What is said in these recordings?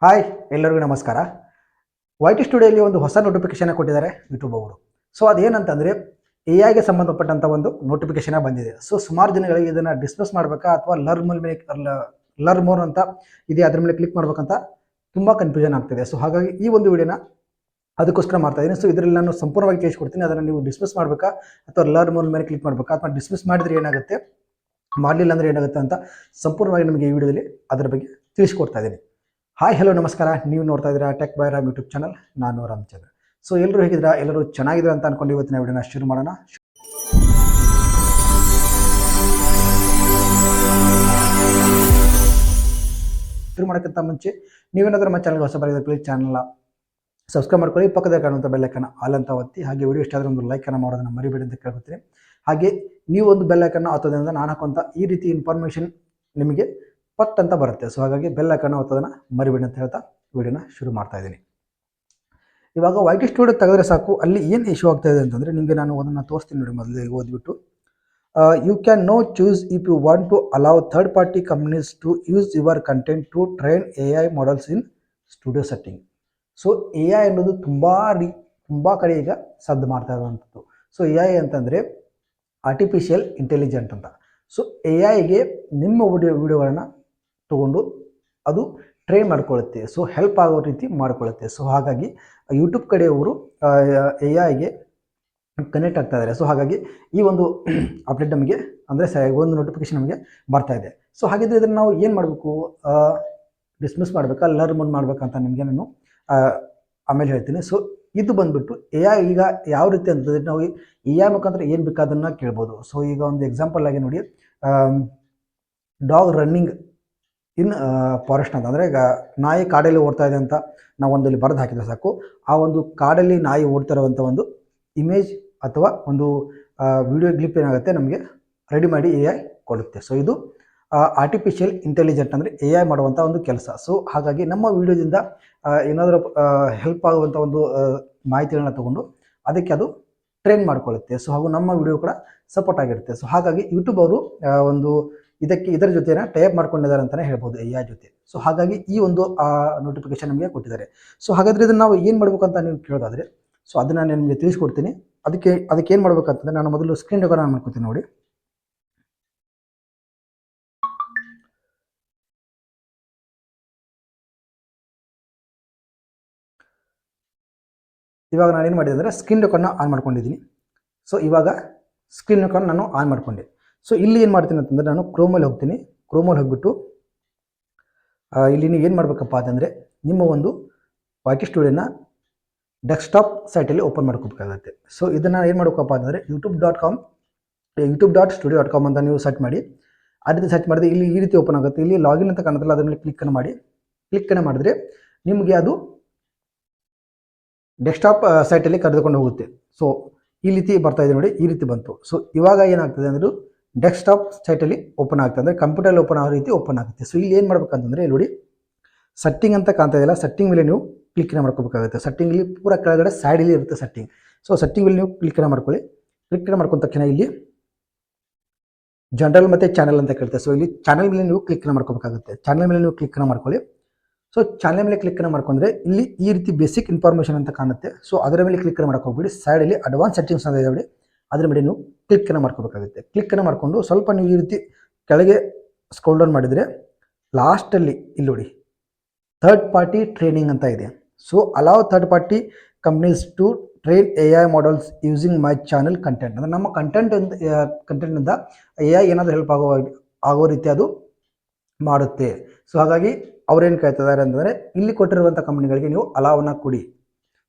Hi ಎಲ್ಲರಿಗೂ ನಮಸ್ಕಾರ. ವೈಟಿ ಸ್ಟುಡಿಯೋಲಿ ಒಂದು ಹೊಸ ನೋಟಿಫಿಕೇಶನ್ ಕೊಟ್ಟಿದ್ದಾರೆ ಯೂಟ್ಯೂಬ್ ಅವರು. ಸೊ ಅದೇನಂತಂದರೆ ಎಐಗೆ ಸಂಬಂಧಪಟ್ಟಂಥ ಒಂದು ನೋಟಿಫಿಕೇಶನ್ ಬಂದಿದೆ. ಸೊ ಸುಮಾರು ಜನಗಳಿಗೆ ಇದನ್ನು ಡಿಸ್ಕಸ್ ಮಾಡಬೇಕಾ ಅಥವಾ ಲರ್ನ್ ಮೋರ್ ಅಂತ ಇದೆ, ಅದ್ರ ಮೇಲೆ ಕ್ಲಿಕ್ ಮಾಡ್ಬೇಕಂತ ತುಂಬ ಕನ್ಫ್ಯೂಷನ್ ಆಗ್ತಿದೆ. ಸೊ ಹಾಗಾಗಿ ಈ ಒಂದು ವಿಡಿಯೋನ ಅದಕ್ಕೋಸ್ಕರ ಮಾಡ್ತಾ ಇದ್ದೀನಿ. ಸೊ ಇದರಲ್ಲಿ ನಾನು ಸಂಪೂರ್ಣವಾಗಿ ತಿಳಿಸ್ಕೊಡ್ತೀನಿ. ಅದನ್ನು ನೀವು ಡಿಸ್ಕಸ್ ಮಾಡಬೇಕಾ ಅಥವಾ ಲರ್ನ್ ಮೋರ್ ಮೇಲೆ ಕ್ಲಿಕ್ ಮಾಡಬೇಕಾ ಅಥವಾ ಡಿಸ್ಕಸ್ ಮಾಡಿದ್ರೆ ಏನಾಗುತ್ತೆ, ಮಾಡಲಿಲ್ಲ ಅಂದರೆ ಏನಾಗುತ್ತೆ ಅಂತ ಸಂಪೂರ್ಣವಾಗಿ ನಿಮಗೆ ಈ ವಿಡಿಯೋದಲ್ಲಿ ಅದರ ಬಗ್ಗೆ ತಿಳಿಸ್ಕೊಡ್ತಾ ಇದ್ದೀನಿ. ಹಾಯ್ ಹಲೋ ನಮಸ್ಕಾರ. ನೀವು ನೋಡ್ತಾ ಇದ್ದೀರಾ tech by Ram YouTube channel. ನಾನು ರಾಮಚಂದ್ರ. ಸೊ ಎಲ್ಲರೂ ಹೇಗಿದ್ದೀರಾ? ಎಲ್ಲರೂ ಚೆನ್ನಾಗಿದ್ದೀರಾ ಅಂತ ಅನ್ಕೊಂಡು ಇವತ್ತಿನ ವಿಡಿಯೋನ ಶುರು ಮಾಡೋಣ. ಶುರು ಮಾಡೋಕ್ಕಿಂತ ಮುಂಚೆ ನೀವೇನಾದರೂ ನಮ್ಮ ಚಾನಲ್ಗೆ ಹೊಸಬರಾಗಿದ್ದರೆ ಪ್ಲೀಸ್ ಚಾನಲ್ನ ಸಬ್ಸ್ಕ್ರೈಬ್ ಮಾಡ್ಕೊಳ್ಳಿ, ಪಕ್ಕದಲ್ಲಿ ಕಾಣುವಂಥ ಬೆಲ್ಲೈಕನ್ನ ಆಲ್ ಅಂತ ಒತ್ತಿ, ಹಾಗೆ ವಿಡಿಯೋ ಇಷ್ಟ ಆದರೆ ಒಂದು ಲೈಕನ್ನು ಮಾಡೋದನ್ನು ಮರಿಬೇಡಿ ಅಂತ ಕೇಳ್ಕೊತೀನಿ. ಹಾಗೆ ನೀವು ಒಂದು ಬೆಲ್ಲೈಕನ್ನು ಒತ್ತೋದ್ರಿಂದ ನಾನು ಹಾಕುವಂಥ ಈ ರೀತಿ ಇನ್ಫಾರ್ಮೇಷನ್ ನಿಮಗೆ ಪಟ್ ಅಂತ ಬರುತ್ತೆ. ಸೊ ಹಾಗಾಗಿ ಬೆಲ್ಲೈಕನ್ನು ಒತ್ತೋದನ್ನು ಮರಿಬೇಡಿ ಅಂತ ಹೇಳ್ತಾ ವಿಡಿಯೋನ ಶುರು ಮಾಡ್ತಾ ಇದ್ದೀನಿ. ಇವಾಗ ವೈಟಿ ಸ್ಟುಡಿಯೋ ತೆಗೆದ್ರೆ ಸಾಕು, ಅಲ್ಲಿ ಏನು ಇಶ್ಯೂ ಆಗ್ತಾ ಇದೆ ಅಂತಂದರೆ ನಿಮಗೆ ನಾನು ಅದನ್ನು ತೋರಿಸ್ತೀನಿ ನೋಡಿ. ಮೊದಲಿಗೆ ಓದ್ಬಿಟ್ಟು you can now choose if you want to allow third party companies to use your content to train AI models in studio setting. So AI ಅನ್ನೋದು ತುಂಬ ಕಡೆ ಈಗ ಸದ್ದು ಮಾಡ್ತಾ ಇರುವಂಥದ್ದು. ಸೊ AI ಅಂತಂದರೆ ಆರ್ಟಿಫಿಷಿಯಲ್ ಇಂಟೆಲಿಜೆಂಟ್ ಅಂತ. ಸೊ AIಗೆ ನಿಮ್ಮ ವಿಡಿಯೋಗಳನ್ನು ತೊಗೊಂಡು ಅದು ಟ್ರೈನ್ ಮಾಡ್ಕೊಳ್ಳುತ್ತೆ. ಸೊ ಹೆಲ್ಪ್ ಆಗೋ ರೀತಿ ಮಾಡ್ಕೊಳ್ಳುತ್ತೆ. ಸೊ ಹಾಗಾಗಿ ಯೂಟ್ಯೂಬ್ ಕಡೆಯವರು AIಗೆ ಕನೆಕ್ಟ್ ಆಗ್ತಾ ಇದ್ದಾರೆ. ಸೊ ಹಾಗಾಗಿ ಈ ಒಂದು ಅಪ್ಡೇಟ್ ನಮಗೆ ಅಂದರೆ ಒಂದು ನೋಟಿಫಿಕೇಶನ್ ನಮಗೆ ಬರ್ತಾ ಇದೆ. ಸೊ ಹಾಗಿದ್ರೆ ಇದನ್ನು ನಾವು ಏನು ಮಾಡಬೇಕು, ಡಿಸ್ಮಿಸ್ ಮಾಡಬೇಕಾ ಲರ್ನ್ ಮಾಡಬೇಕಂತ ನಿಮಗೆ ನಾನು ಆಮೇಲೆ ಹೇಳ್ತೀನಿ. ಸೊ ಇದು ಬಂದುಬಿಟ್ಟು AI ಈಗ ಯಾವ ರೀತಿ ಅಂತಂದರೆ ನಾವು AI ಮುಖಾಂತರ ಏನು ಬೇಕಾದನ್ನು ಕೇಳ್ಬೋದು. ಸೊ ಈಗ ಒಂದು ಎಕ್ಸಾಂಪಲ್ ಆಗಿ ನೋಡಿ, ಡಾಗ್ ರನ್ನಿಂಗ್ ಇನ್ ಫಾರೆಸ್ಟ್ ಅಂತ ಅಂದರೆ ಈಗ ನಾಯಿ ಕಾಡಲ್ಲಿ ಓಡ್ತಾ ಇದೆ ಅಂತ ನಾವು ಒಂದಲ್ಲಿ ಬರೆದು ಹಾಕಿದ್ರೆ ಸಾಕು, ಆ ಒಂದು ಕಾಡಲ್ಲಿ ನಾಯಿ ಓಡ್ತಾ ಇರುವಂಥ ಒಂದು ಇಮೇಜ್ ಅಥವಾ ಒಂದು ವಿಡಿಯೋ ಕ್ಲಿಪ್ ಏನಾಗುತ್ತೆ ನಮಗೆ ರೆಡಿ ಮಾಡಿ AI ಕೊಡುತ್ತೆ. ಸೊ ಇದು ಆರ್ಟಿಫಿಷಿಯಲ್ ಇಂಟೆಲಿಜೆಂಟ್ ಅಂದರೆ AI ಮಾಡುವಂಥ ಒಂದು ಕೆಲಸ. ಸೊ ಹಾಗಾಗಿ ನಮ್ಮ ವಿಡಿಯೋದಿಂದ ಏನಾದರೂ ಹೆಲ್ಪ್ ಆಗುವಂಥ ಒಂದು ಮಾಹಿತಿಗಳನ್ನ ತೊಗೊಂಡು ಅದಕ್ಕೆ ಅದು ಟ್ರೈನ್ ಮಾಡ್ಕೊಳ್ಳುತ್ತೆ. ಸೊ ಹಾಗೂ ನಮ್ಮ ವಿಡಿಯೋ ಕೂಡ ಸಪೋರ್ಟ್ ಆಗಿರುತ್ತೆ. ಸೊ ಹಾಗಾಗಿ ಯೂಟ್ಯೂಬ್ ಅವರು ಒಂದು ಇದರ ಜೊತೆನ ಟೈಪ್ ಮಾಡ್ಕೊಂಡಿದ್ದಾರೆ ಅಂತಲೇ ಹೇಳ್ಬೋದು AI ಜೊತೆ. ಸೊ ಹಾಗಾಗಿ ಈ ಒಂದು ನೋಟಿಫಿಕೇಶನ್ ನಮಗೆ ಕೊಟ್ಟಿದ್ದಾರೆ. ಸೊ ಹಾಗಾದರೆ ಇದನ್ನು ನಾವು ಏನು ಮಾಡ್ಬೇಕಂತ ನೀವು ಕೇಳೋದಾದರೆ, ಸೊ ಅದನ್ನು ನಾನು ನಿಮಗೆ ತಿಳಿಸ್ಕೊಡ್ತೀನಿ. ಅದಕ್ಕೆ ಏನು ಮಾಡ್ಬೇಕಂತಂದರೆ ನಾನು ಮೊದಲು ಸ್ಕ್ರೀನ್ ರೆಕಾರ್ಡ್ ಆನ್ ಮಾಡ್ಕೊತೀನಿ ನೋಡಿ. ಇವಾಗ ನಾನು ಏನು ಮಾಡಿದೆ ಅಂದರೆ ಸ್ಕ್ರೀನ್ ರೆಕಾರ್ಡ್ನ ಆನ್ ಮಾಡ್ಕೊಂಡಿದ್ದೀನಿ. ಸೊ ಇವಾಗ ಸ್ಕ್ರೀನ್ ರೆಕಾರ್ಡ್ ನಾನು ಆನ್ ಮಾಡ್ಕೊಂಡೆ. ಸೊ ಇಲ್ಲಿ ಏನು ಮಾಡ್ತೀನಿ ಅಂತಂದರೆ ನಾನು ಕ್ರೋಮಲ್ಲಿ ಹೋಗ್ತೀನಿ. ಕ್ರೋಮಲ್ಲಿ ಹೋಗ್ಬಿಟ್ಟು ಇಲ್ಲಿ ನೀವು ಏನು ಮಾಡಬೇಕಪ್ಪ ಅಂತಂದರೆ ನಿಮ್ಮ ಒಂದು ವೈಟಿ ಸ್ಟುಡಿಯೋನ ಡೆಸ್ಕ್ಟಾಪ್ ಸೈಟಲ್ಲಿ ಓಪನ್ ಮಾಡ್ಕೋಬೇಕಾಗುತ್ತೆ. ಸೊ ಇದನ್ನು ಏನು ಮಾಡ್ಬೇಕಪ್ಪ ಅಂತಂದರೆ youtube.studio.com ಅಂತ ನೀವು ಸರ್ಚ್ ಮಾಡಿ. ಆ ರೀತಿ ಸರ್ಚ್ ಮಾಡಿದ್ರೆ ಇಲ್ಲಿ ಈ ರೀತಿ ಓಪನ್ ಆಗುತ್ತೆ. ಇಲ್ಲಿ ಲಾಗಿನ್ ಅಂತ ಕಾಣುತ್ತಲ್ಲ, ಅದ್ರ ಮೇಲೆ ಕ್ಲಿಕ್ಕನ್ನು ಮಾಡಿದ್ರೆ ನಿಮಗೆ ಅದು ಡೆಸ್ಕ್ಟಾಪ್ ಸೈಟಲ್ಲಿ ಕರೆದುಕೊಂಡು ಹೋಗುತ್ತೆ. ಸೊ ಈ ರೀತಿ ಬರ್ತಾ ಇದೆ ನೋಡಿ, ಈ ರೀತಿ ಬಂತು. ಸೊ ಇವಾಗ ಏನಾಗ್ತದೆ ಅಂದರೆ ಡೆಸ್ಕ್ಟಾಪ್ ಸೈಟಲ್ಲಿ ಓಪನ್ ಆಗ್ತದೆ, ಅಂದರೆ ಕಂಪ್ಯೂಟರಲ್ಲಿ ಓಪನ್ ಆಗೋ ರೀತಿ ಓಪನ್ ಆಗುತ್ತೆ. ಸೊ ಇಲ್ಲಿ ಏನು ಮಾಡ್ಬೇಕಂತಂದರೆ ನೋಡಿ ಸೆಟ್ಟಿಂಗ್ ಅಂತ ಕಾಣ್ತಾ ಇದೆಯಲ್ಲ, ಸೆಟ್ಟಿಂಗ್ ಮೇಲೆ ನೀವು ಕ್ಲಿಕ್ಕನ್ನು ಮಾಡ್ಕೋಬೇಕಾಗುತ್ತೆ. ಸೆಟ್ಟಿಂಗಲ್ಲಿ ಪೂರ ಕೆಳಗಡೆ ಸೈಡಲ್ಲಿ ಇರುತ್ತೆ ಸೆಟ್ಟಿಂಗ್. ಸೊ ಸೆಟ್ಟಿಂಗ್ ಮೇಲೆ ನೀವು ಕ್ಲಿಕ್ಕನ್ನು ಮಾಡ್ಕೊಳ್ಳಿ. ಕ್ಲಿಕ್ಕನ್ನು ಮಾಡ್ಕೊಂಡ ತಕ್ಷಣ ಇಲ್ಲಿ ಜನರಲ್ ಮತ್ತು ಚಾನಲ್ ಅಂತ ಕೇಳ್ತಾರೆ. ಸೊ ಇಲ್ಲಿ ಚಾನಲ್ ಮೇಲೆ ನೀವು ಕ್ಲಿಕ್ಕನ್ನು ಮಾಡ್ಕೋಬೇಕಾಗುತ್ತೆ. ಚಾನಲ್ ಮೇಲೆ ನೀವು ಕ್ಲಿಕ್ಕನ್ನು ಮಾಡ್ಕೊಳ್ಳಿ. ಸೊ ಚಾನಲ್ ಮೇಲೆ ಕ್ಲಿಕ್ಕನ್ನು ಮಾಡ್ಕೊಂಡ್ರೆ ಇಲ್ಲಿ ಈ ರೀತಿ ಬೇಸಿಕ್ ಇನ್ಫಾರ್ಮೇಷನ್ ಅಂತ ಕಾಣುತ್ತೆ. ಸೊ ಅದರ ಮೇಲೆ ಕ್ಲಿಕ್ಕನ್ನು ಮಾಡೋಕೆ ಹೋಗ್ಬಿಡಿ. ಸೈಡಲ್ಲಿ ಅಡ್ವಾನ್ಸ್ ಸೆಟ್ಟಿಂಗ್ಸ್ ಅಂತ ಇದೆ ನೋಡಿ, ಅದರ ಮೇಲೆ ನೀವು ಕ್ಲಿಕ್ಕನ್ನು ಮಾಡ್ಕೋಬೇಕಾಗುತ್ತೆ. ಕ್ಲಿಕ್ಕನ್ನು ಮಾಡಿಕೊಂಡು ಸ್ವಲ್ಪ ನೀವು ಈ ರೀತಿ ಕೆಳಗೆ ಸ್ಕ್ರೋಲ್ ಡೌನ್ ಮಾಡಿದರೆ ಲಾಸ್ಟಲ್ಲಿ ಇಲ್ಲಿ ನೋಡಿ ಥರ್ಡ್ ಪಾರ್ಟಿ ಟ್ರೈನಿಂಗ್ ಅಂತ ಇದೆ. So allow third party companies to train AI models using my channel content. ಅಂದರೆ ನಮ್ಮ ಕಂಟೆಂಟ್ನಿಂದ AI ಏನಾದರೂ ಹೆಲ್ಪ್ ಆಗೋ ರೀತಿ ಅದು ಮಾಡುತ್ತೆ. ಸೊ ಹಾಗಾಗಿ ಅವ್ರೇನು ಕೇಳ್ತಿದ್ದಾರೆ ಅಂತಂದರೆ ಇಲ್ಲಿ ಕೊಟ್ಟಿರುವಂಥ ಕಂಪ್ನಿಗಳಿಗೆ ನೀವು ಅಲಾವನ್ನ ಕೊಡಿ,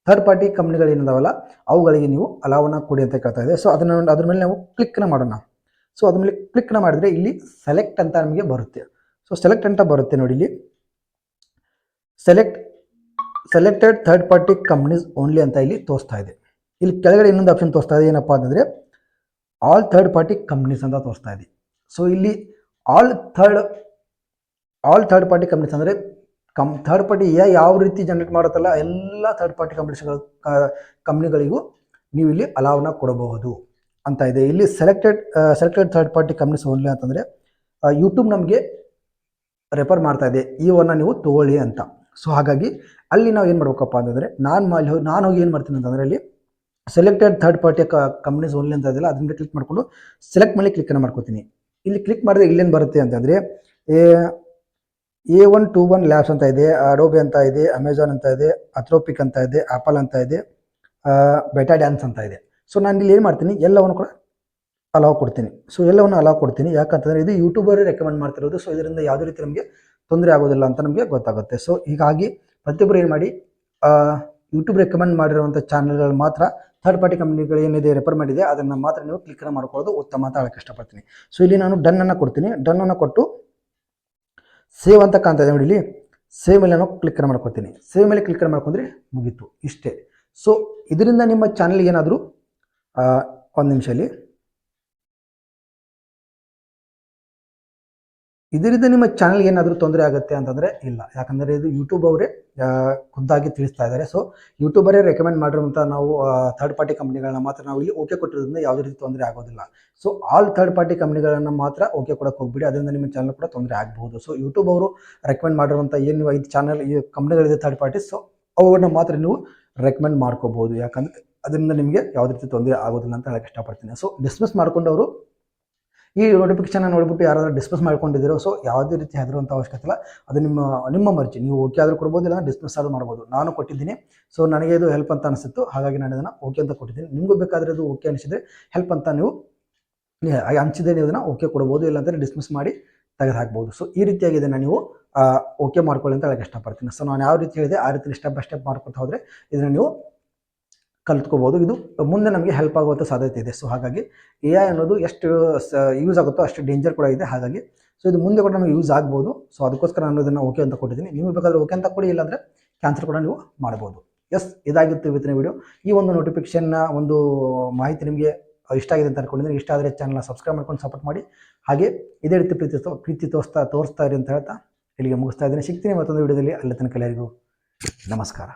ಥರ್ಡ್ ಪಾರ್ಟಿ ಕಂಪ್ನಿಗಳು ಏನಿದಾವಲ್ಲ ಅವುಗಳಿಗೆ ನೀವು ಅಲಾವನ್ನ ಕೊಡಿ ಅಂತ ಕೇಳ್ತಾ ಇದೆ. ಸೊ ಅದ್ರ ಮೇಲೆ ನಾವು ಕ್ಲಿಕ್ಕನ್ನು ಮಾಡೋಣ. ಸೊ ಅದ್ರ ಮೇಲೆ ಕ್ಲಿಕ್ಕನ್ನು ಮಾಡಿದರೆ ಇಲ್ಲಿ ಸೆಲೆಕ್ಟ್ ಅಂತ ನಮಗೆ ಬರುತ್ತೆ. ಸೊ ಸೆಲೆಕ್ಟ್ ಅಂತ ಬರುತ್ತೆ ನೋಡಿ, ಇಲ್ಲಿ selected third party companies only ಅಂತ ಇಲ್ಲಿ ತೋರಿಸ್ತಾ ಇದೆ. ಇಲ್ಲಿ ಕೆಳಗಡೆ ಇನ್ನೊಂದು ಆಪ್ಷನ್ ತೋರಿಸ್ತಾ ಇದೆ, ಏನಪ್ಪ ಅಂತಂದರೆ ಆಲ್ ಥರ್ಡ್ ಪಾರ್ಟಿ ಕಂಪ್ನೀಸ್ ಅಂತ ತೋರಿಸ್ತಾ ಇದೆ. ಸೊ ಇಲ್ಲಿ ಆಲ್ ಥರ್ಡ್ ಪಾರ್ಟಿ ಕಂಪ್ನೀಸ್ ಅಂದರೆ ಥರ್ಡ್ ಪಾರ್ಟಿ ಯಾವ ರೀತಿ ಜನರೇಟ್ ಮಾಡುತ್ತಲ್ಲ ಎಲ್ಲ ಥರ್ಡ್ ಪಾರ್ಟಿ ಕಂಪ್ನಿಗಳಿಗೂ ನೀವು ಇಲ್ಲಿ ಅಲಾವನ್ನ ಕೊಡಬಹುದು ಅಂತ ಇದೆ. ಇಲ್ಲಿ selected third party companies only ಅಂತಂದರೆ ಯೂಟ್ಯೂಬ್ ನಮಗೆ ರೆಫರ್ ಮಾಡ್ತಾ ಇದೆ ಈ ಒನ್ನ ನೀವು ತಗೊಳ್ಳಿ ಅಂತ. ಸೊ ಹಾಗಾಗಿ ಅಲ್ಲಿ ನಾವು ಏನು ಮಾಡ್ಬೇಕಪ್ಪ ಅಂತಂದರೆ ನಾನು ಹೋಗಿ ಏನು ಮಾಡ್ತೀನಿ ಅಂತಂದರೆ ಅಲ್ಲಿ selected third party companies only ಅಂತ ಇದೆಯಲ್ಲ ಅದರಿಂದ ಕ್ಲಿಕ್ ಮಾಡಿಕೊಂಡು ಸೆಲೆಕ್ಟ್ ಮಾಡಿ ಕ್ಲಿಕ್ಕನ್ನು ಮಾಡ್ಕೊತೀನಿ. ಇಲ್ಲಿ ಕ್ಲಿಕ್ ಮಾಡಿದ್ರೆ ಇಲ್ಲೇನು ಬರುತ್ತೆ ಅಂತಂದರೆ A121 ಲ್ಯಾಬ್ಸ್ ಅಂತ ಇದೆ, ಅಡೋಬೆ ಅಂತ ಇದೆ, ಅಮೆಜಾನ್ ಅಂತ ಇದೆ, ಅಥ್ರೋಪಿಕ್ ಅಂತ ಇದೆ, ಆಪಲ್ ಅಂತ ಇದೆ, ಬೆಟಾ ಡ್ಯಾನ್ಸ್ ಅಂತ ಇದೆ. ಸೊ ನಾನು ಇಲ್ಲಿ ಏನು ಮಾಡ್ತೀನಿ, ಎಲ್ಲವನ್ನು ಕೂಡ ಅಲಾವ್ ಕೊಡ್ತೀನಿ. ಸೊ ಎಲ್ಲವನ್ನು ಅಲಾವ್ ಕೊಡ್ತೀನಿ ಯಾಕಂತಂದರೆ ಇದು ಯೂಟ್ಯೂಬರೇ ರೆಕಮೆಂಡ್ ಮಾಡ್ತಿರೋದು. ಸೊ ಇದರಿಂದ ಯಾವುದೇ ರೀತಿ ನಮಗೆ ತೊಂದರೆ ಆಗೋದಿಲ್ಲ ಅಂತ ನಮಗೆ ಗೊತ್ತಾಗುತ್ತೆ. ಸೊ ಹೀಗಾಗಿ ಪ್ರತಿಯೊಬ್ಬರು ಏನು ಮಾಡಿ ಯೂಟ್ಯೂಬ್ ರೆಕಮೆಂಡ್ ಮಾಡಿರುವಂಥ ಚಾನಲ್ಗಳು ಮಾತ್ರ ಥರ್ಡ್ ಪಾರ್ಟಿ ಕಂಪ್ನಿಗಳು ಏನಿದೆ ರೆಫರ್ ಮಾಡಿದೆ ಅದನ್ನು ಮಾತ್ರ ನೀವು ಕ್ಲಿಕ್ಕನ್ನು ಮಾಡ್ಕೊಳ್ಳೋದು ಉತ್ತಮ ಅಂತ ಹೇಳಕ್ಕೆ ಇಷ್ಟಪಡ್ತೀನಿ. ಸೊ ಇಲ್ಲಿ ನಾನು ಡನ್ನನ್ನು ಕೊಡ್ತೀನಿ. ಡನ್ನನ್ನು ಕೊಟ್ಟು ಸೇವ್ ಅಂತ ಕಾಣ್ತಾ ಇದೆ ನೋಡಿ, ಇಲ್ಲಿ ಸೇವ್ ಮೇಲೆ ನಾನು ಕ್ಲಿಕ್ಕನ್ನು ಮಾಡ್ಕೊತೀನಿ. ಸೇವ್ ಮೇಲೆ ಕ್ಲಿಕ್ಕನ್ನು ಮಾಡ್ಕೊಂಡ್ರೆ ಮುಗೀತು, ಇಷ್ಟೇ. ಸೊ ಇದರಿಂದ ನಿಮ್ಮ ಚಾನಲ್ಗೆ ಏನಾದರೂ ಒಂದು ನಿಮಿಷ ಇಲ್ಲಿ, ಇದರಿಂದ ನಿಮ್ಮ ಚಾನಲ್ಗೆ ಏನಾದರೂ ತೊಂದರೆ ಆಗುತ್ತೆ ಅಂತಂದರೆ ಇಲ್ಲ, ಯಾಕಂದರೆ ಇದು ಯೂಟ್ಯೂಬ್ ಅವರೇ ಖುದ್ದಾಗಿ ತಿಳಿಸ್ತಾ ಇದ್ದಾರೆ. ಸೊ ಯೂಟ್ಯೂಬರೇ ರೆಕಮೆಂಡ್ ಮಾಡಿರುವಂಥ ನಾವು ಥರ್ಡ್ ಪಾರ್ಟಿ ಕಂಪ್ನಿಗಳನ್ನ ಮಾತ್ರ ನಾವು ಇಲ್ಲಿ ಓಕೆ ಕೊಟ್ಟಿರೋದ್ರಿಂದ ಯಾವುದೇ ರೀತಿ ತೊಂದರೆ ಆಗೋದಿಲ್ಲ. ಸೊ ಆಲ್ ಥರ್ಡ್ ಪಾರ್ಟಿ ಕಂಪ್ನಿಗಳನ್ನು ಮಾತ್ರ ಓಕೆ ಕೊಡೋಕೆ ಹೋಗ್ಬಿಡಿ, ಅದರಿಂದ ನಿಮ್ಮ ಚಾನಲ್ ಕೂಡ ತೊಂದರೆ ಆಗಬಹುದು. ಸೊ ಯೂಟ್ಯೂಬ್ ಅವರು ರೆಕಮೆಂಡ್ ಮಾಡಿರುವಂಥ ಏನು 5 ಚಾನಲ್ ಈ ಕಂಪ್ನಿಗಳಿದೆ ಥರ್ಡ್ ಪಾರ್ಟಿ, ಸೊ ಅವುಗಳನ್ನ ಮಾತ್ರ ನೀವು ರೆಕಮೆಂಡ್ ಮಾಡ್ಕೋಬೋದು, ಯಾಕಂದರೆ ಅದರಿಂದ ನಿಮಗೆ ಯಾವುದೇ ರೀತಿ ತೊಂದರೆ ಆಗೋದಿಲ್ಲ ಅಂತ ಹೇಳಕ್ಕೆ ಇಷ್ಟಪಡ್ತೀನಿ. ಸೊ ಡಿಸ್ಮಿಸ್ ಮಾಡ್ಕೊಂಡವರು ಈ ನೋಟಿಫಿಕೇಶನ್ ನೋಡಿಬಿಟ್ಟು ಯಾರಾದರೂ ಡಿಸ್ಮಿಸ್ ಮಾಡ್ಕೊಂಡಿದ್ದೀರೋ, ಸೊ ಯಾವುದೇ ರೀತಿ ಹೆದರುವಂಥ ಅವಶ್ಯಕತೆ ಇಲ್ಲ. ಅದು ನಿಮ್ಮ ಮರ್ಜಿ, ನೀವು ಓಕೆ ಆದರೂ ಕೊಡ್ಬೋದು, ಇಲ್ಲ ಡಿಸ್ಮಿಸ್ ಆದರೂ ಮಾಡ್ಬೋದು. ನಾನು ಕೊಟ್ಟಿದ್ದೀನಿ, ಸೊ ನನಗೆ ಇದು ಹೆಲ್ಪ್ ಅಂತ ಅನಿಸಿತ್ತು, ಹಾಗಾಗಿ ನಾನು ಇದನ್ನು ಓಕೆ ಅಂತ ಕೊಟ್ಟಿದ್ದೀನಿ. ನಿಮಗೂ ಬೇಕಾದರೆ ಇದು ಓಕೆ ಅನಿಸಿದರೆ ಹೆಲ್ಪ್ ಅಂತ ನೀವು ಅನಿಸಿದ್ರೆ ನೀವು ಇದನ್ನು ಓಕೆ ಕೊಡ್ಬೋದು, ಇಲ್ಲಾಂದರೆ ಡಿಸ್ಮಿಸ್ ಮಾಡಿ ತೆಗೆದು ಹಾಕ್ಬೋದು. ಸೊ ಈ ರೀತಿಯಾಗಿ ಇದನ್ನು ನೀವು ಓಕೆ ಮಾಡ್ಕೊಳ್ಳಿ ಅಂತ ಹೇಳಕ್ಕೆ ಇಷ್ಟಪಡ್ತೀನಿ. ಸೊ ನಾನು ಯಾವ ರೀತಿ ಹೇಳಿದೆ ಆ ರೀತಿ ಸ್ಟೆಪ್ ಬೈ ಸ್ಟೆಪ್ ಮಾಡ್ಕೊತಾ ಹೋದರೆ ಇದನ್ನು ನೀವು ಕಲ್ತ್ಕೋಬೋದು. ಇದು ಮುಂದೆ ನಮಗೆ ಹೆಲ್ಪ್ ಆಗುವಂಥ ಸಾಧ್ಯತೆ ಇದೆ. ಸೊ ಹಾಗಾಗಿ AI ಅನ್ನೋದು ಎಷ್ಟು ಯೂಸ್ ಆಗುತ್ತೋ ಅಷ್ಟು ಡೇಂಜರ್ ಕೂಡ ಇದೆ. ಹಾಗಾಗಿ ಸೊ ಇದು ಮುಂದೆ ಕೂಡ ನಮಗೆ ಯೂಸ್ ಆಗ್ಬೋದು. ಸೊ ಅದಕ್ಕೋಸ್ಕರ ನಾನು ಇದನ್ನು ಓಕೆ ಅಂತ ಕೊಟ್ಟಿದ್ದೀನಿ. ನೀವು ಬೇಕಾದರೆ ಓಕೆ ಅಂತ ಕೊಡಿ, ಇಲ್ಲಾಂದರೆ ಕ್ಯಾನ್ಸಲ್ ಕೂಡ ನೀವು ಮಾಡ್ಬೋದು. ಎಸ್, ಇದಾಗಿತ್ತು ಇವತ್ತಿನ ವಿಡಿಯೋ. ಈ ಒಂದು ನೋಟಿಫಿಕೇಷನ್ನ ಒಂದು ಮಾಹಿತಿ ನಿಮಗೆ ಇಷ್ಟ ಆಗಿದೆ ಅಂತ ಅನ್ಕೊಂಡಿದ್ದೀನಿ. ಇಷ್ಟ ಆದರೆ ಚಾನಲ್ನ ಸಬ್ಸ್ಕ್ರೈಬ್ ಮಾಡ್ಕೊಂಡು ಸಪೋರ್ಟ್ ಮಾಡಿ. ಹಾಗೆ ಇದೇ ರೀತಿ ಪ್ರೀತಿ ತೋರಿಸ್ತಾ ಇರಿ ಅಂತ ಹೇಳ್ತಾ ಇಲ್ಲಿಗೆ ಮುಗಿಸ್ತಾ ಇದ್ದೀನಿ. ಸಿಗ್ತೀನಿ ಮತ್ತೊಂದು ವಿಡಿಯೋದಲ್ಲಿ. ಅಲ್ಲಿ ತನಕ ಎಲ್ಲರಿಗೂ ನಮಸ್ಕಾರ.